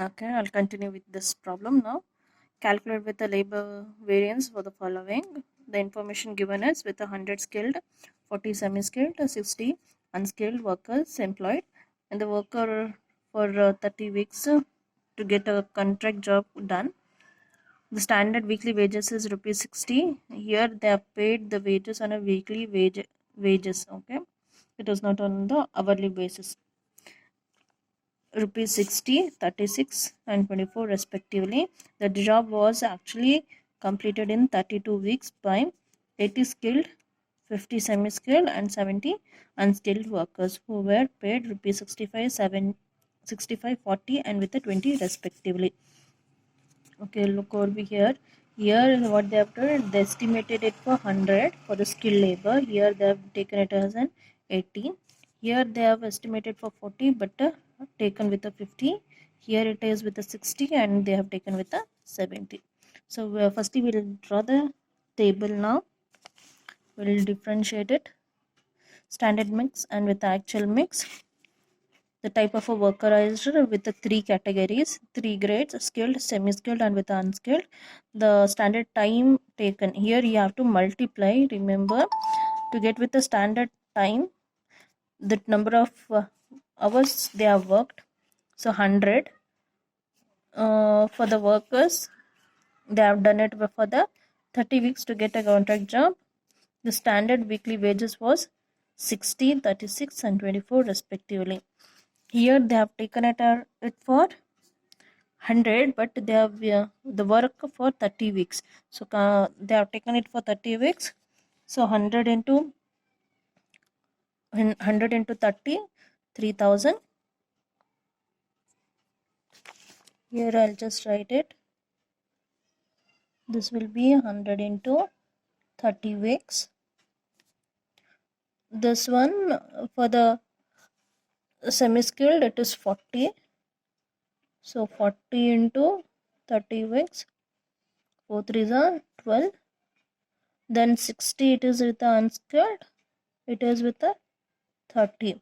Okay, I'll continue with this problem now. Calculate with the labor variance for the following. The information given is with 100 skilled, 40 semi-skilled, 60 unskilled workers employed, and the worker for 30 weeks to get a contract job done. The standard weekly wages is rupees 60. Here they are paid the wages on a weekly wages. Okay, it is not on the hourly basis. Rupees 60, 36 and 24 respectively. The job was actually completed in 32 weeks by 80 skilled, 50 semi-skilled and 70 unskilled workers who were paid rupees 65, 65, 40 and with the 20 respectively. Okay, look over here. Here what they have done, they estimated it for 100 for the skilled labor. Here they have taken it as an 80. Here they have estimated for 40 but taken with a 50. Here it is with a 60 and they have taken with a 70. So firstly we will draw the table now. We will differentiate it. Standard mix and with the actual mix. The type of a workerizer with the three categories, three grades: skilled, semi-skilled and with unskilled. The standard time taken, here you have to multiply, remember, to get with the standard time the number of hours they have worked. So 100 for the workers, they have done it for the 30 weeks to get a contract job. The standard weekly wages was 60, 36 and 24 respectively. Here they have taken it for 100 but they have the work for 30 weeks. So they have taken it for 30 weeks. So 100 into 30, 3000. Here I'll just write it. This will be 100 into 30 weeks. This one for the semi-skilled it is 40. So 40 into 30 weeks, 4 3s are 12. Then 60 it is with the unskilled, it is with the 30.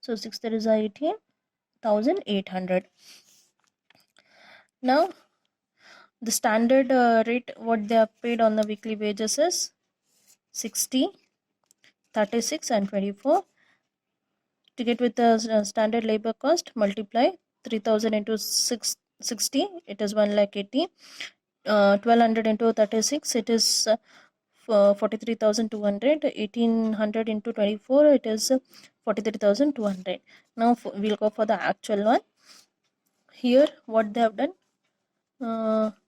So 6 there is 18,800. Now the standard rate what they have paid on the weekly wages is 60, 36 and 24. To get with the standard labor cost, multiply 3000 into 60, it is 1,80,000. 1200 into 36, it is 43,200. 1800 into 24, it is 43,200. Now we'll go for the actual one. Here what they have done,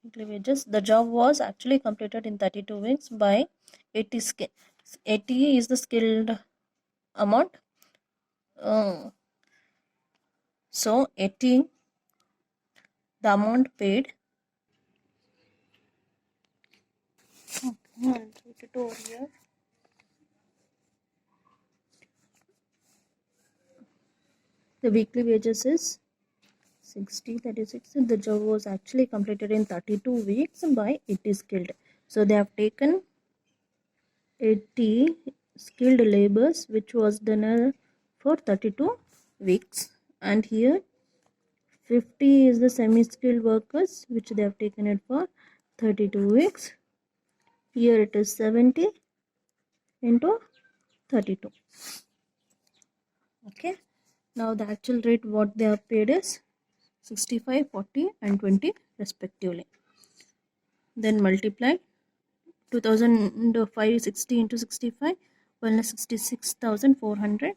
weekly wages, the job was actually completed in 32 weeks by 80 80 is the skilled amount. So 80 the amount paid. Okay, I'll write it over here. The weekly wages is 60, 36. The job was actually completed in 32 weeks by 80 skilled. So they have taken 80 skilled labors which was done for 32 weeks, and here 50 is the semi-skilled workers which they have taken it for 32 weeks. Here it is 70 into 32. Okay, now the actual rate what they have paid is 65, 40 and 20 respectively. Then multiply 2005 into 65, 166,400.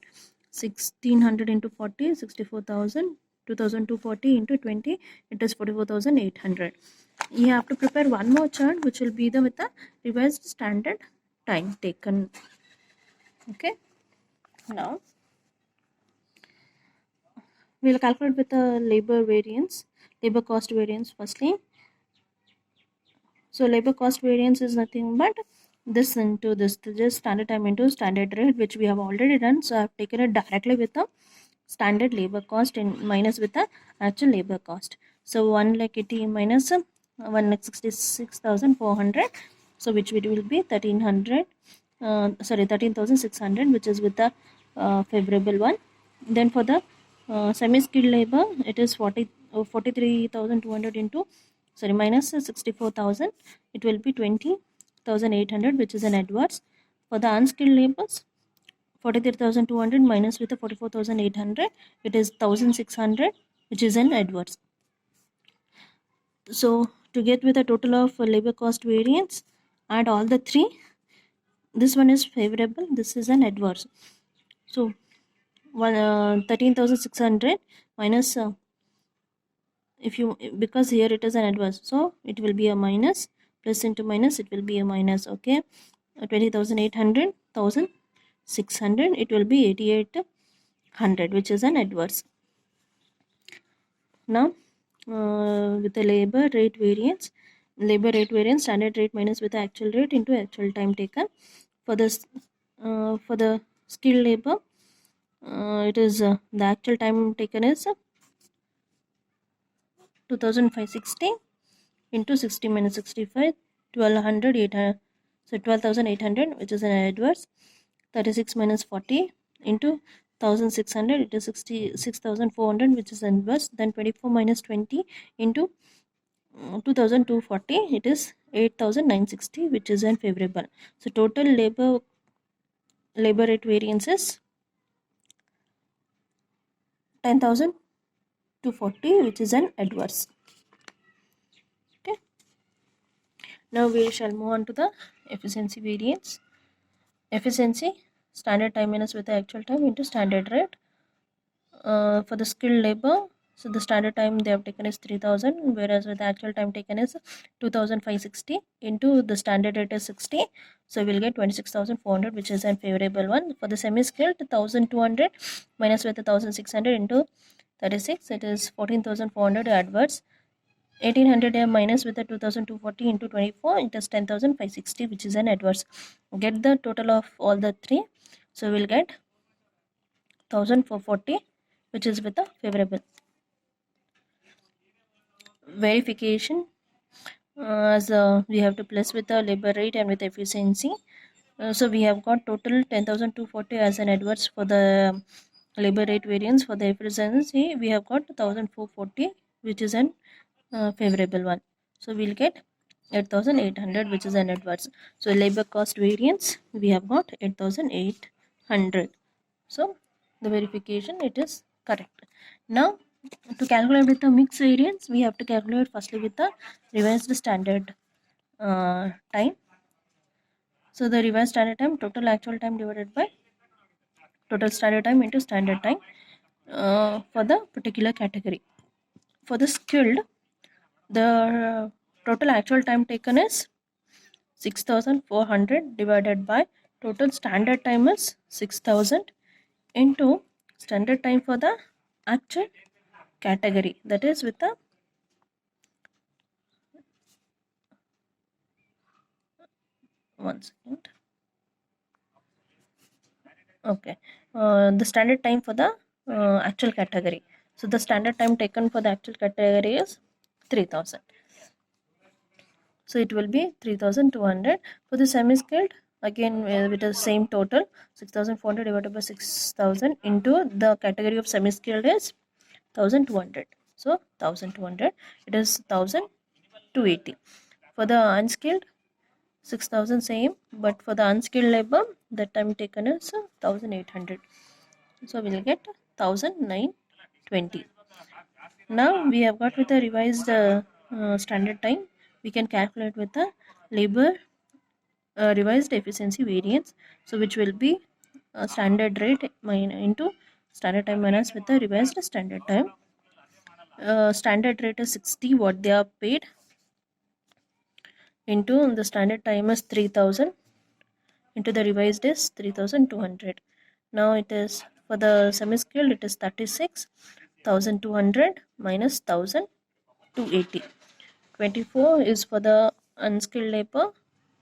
1600 into 40, 64,000. 2240 into 20, it is 44,800. You have to prepare one more chart which will be with the revised standard time taken. Okay, now we'll calculate with the labor cost variance firstly. So labor cost variance is nothing but this into this, just standard time into standard rate, which we have already done. So I have taken it directly with the standard labor cost and minus with the actual labor cost. So 1,80,000 minus 1,66,400. So which will be 13,600, which is with the favorable one. Then for the semi-skilled labor, it is 40 43,200 into minus 64,000, it will be 20,800, which is an adverse. For the unskilled labors, 43,200 minus with the 44,800, it is 1,600, which is an adverse. So to get with the total of labor cost variance, add all the three. This one is favorable, this is an adverse. So 13,600 minus if you, because here it is an adverse, so it will be a minus, plus into minus, it will be a minus. Okay, 20,800, 1,600, it will be 8,800, which is an adverse. Now with the labor rate variance, standard rate minus with the actual rate into actual time taken. For this for the skilled labor, it is the actual time taken is 2,560 into 60 minus 65, 1,200, 800, so 12,800, which is an adverse. 36 minus 40 into 1,600, it is 66,400, which is adverse. Then 24 minus 20 into 2,240, it is 8,960, which is unfavorable. So total labor rate variance is 10,240, which is an adverse. Okay. Now we shall move on to the efficiency variance. Efficiency, standard time minus with the actual time into standard rate. For the skilled labor, so the standard time they have taken is 3,000, whereas with the actual time taken is 2,560 into the standard rate is 60. So we'll get 26,400, which is a favorable one. For the semi-skilled, 1,200 minus with the 1,600 into 36, it is 14,400 adverse. 1,800 minus with the 2,240 into 24, it is 10,560, which is an adverse. Get the total of all the three, so we'll get 1,440, which is with the favorable. Verification, as we have to plus with the labor rate and with efficiency. So we have got total 10,240 as an adverse for the labor rate variance. For the efficiency, we have got 1,440, which is an favorable one. So we'll get 8,800, which is an adverse. So labor cost variance, we have got 8,800. So the verification, it is correct. Now to calculate with the mixed variance, we have to calculate firstly with the revised standard time. So the revised standard time, total actual time divided by total standard time into standard time for the particular category. For the skilled, the total actual time taken is 6,400 divided by total standard time is 6,000 into standard time for the actual category, that is with the one second. Okay, the standard time for the actual category. So the standard time taken for the actual category is 3,000. So it will be 3,200. For the semi-skilled, again with the same total, 6,400 divided by 6,000 into the category of semi-skilled is 1,200. So 1,200, it is 1,280. For the unskilled, 6,000 same, but for the unskilled labor, the time taken is 1,800. So we will get 1,920. Now we have got with the revised standard time, we can calculate with the labor revised efficiency variance. So which will be standard rate into standard time minus with the revised standard time. Standard rate is 60, what they are paid, into the standard time is 3,000 into the revised is 3,200. Now it is for the semi-skilled, it is 36,200 minus 1,280. 24 is for the unskilled labor,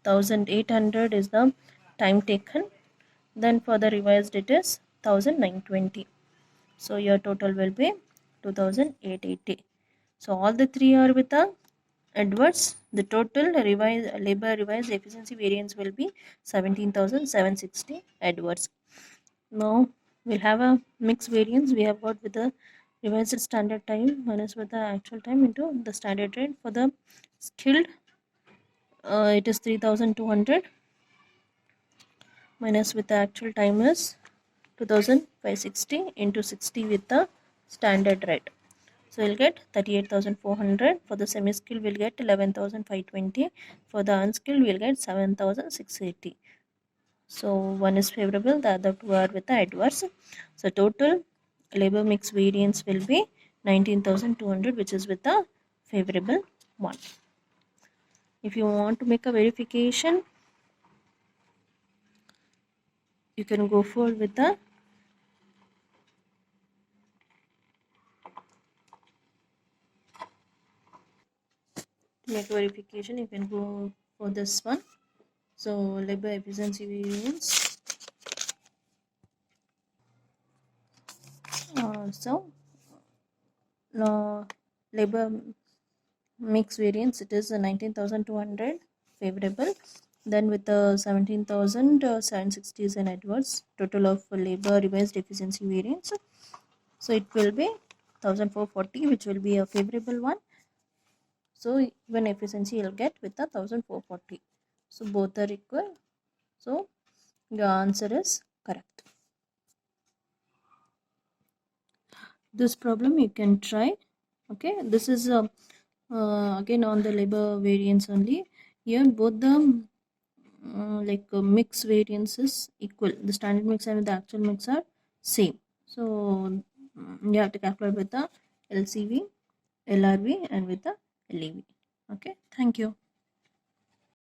1,800 is the time taken. Then for the revised it is 1,920. So your total will be 2,880. So all the three are with the adverse. The total labor revised efficiency variance will be 17,760 adverse. Now we'll have a mixed variance. We have got with the revised standard time minus with the actual time into the standard rate. For the skilled, it is 3200 minus with the actual time is 2560 into 60 with the standard rate. So we'll get 38,400. For the semi-skilled, we'll get 11,520. For the unskilled, we'll get 7,680. So one is favorable, the other two are with the adverse. So total labor mix variance will be 19,200, which is with the favorable one. If you want to make a verification, you can go for with the make verification. You can go for this one. So labor efficiency variance. Labor mix variance, it is 19,200 favorable. Then with the 17,760 is an adverse. Total of labor revised efficiency variance. So it will be 1,440, which will be a favorable one. So even efficiency you'll get with the 1,440. So both are equal. So your answer is correct. This problem you can try. Okay, this is again on the labor variance only. Here both the mix variance is equal. The standard mix and the actual mix are same. So you have to calculate with the LCV, LRV and with the LEV. Okay, thank you.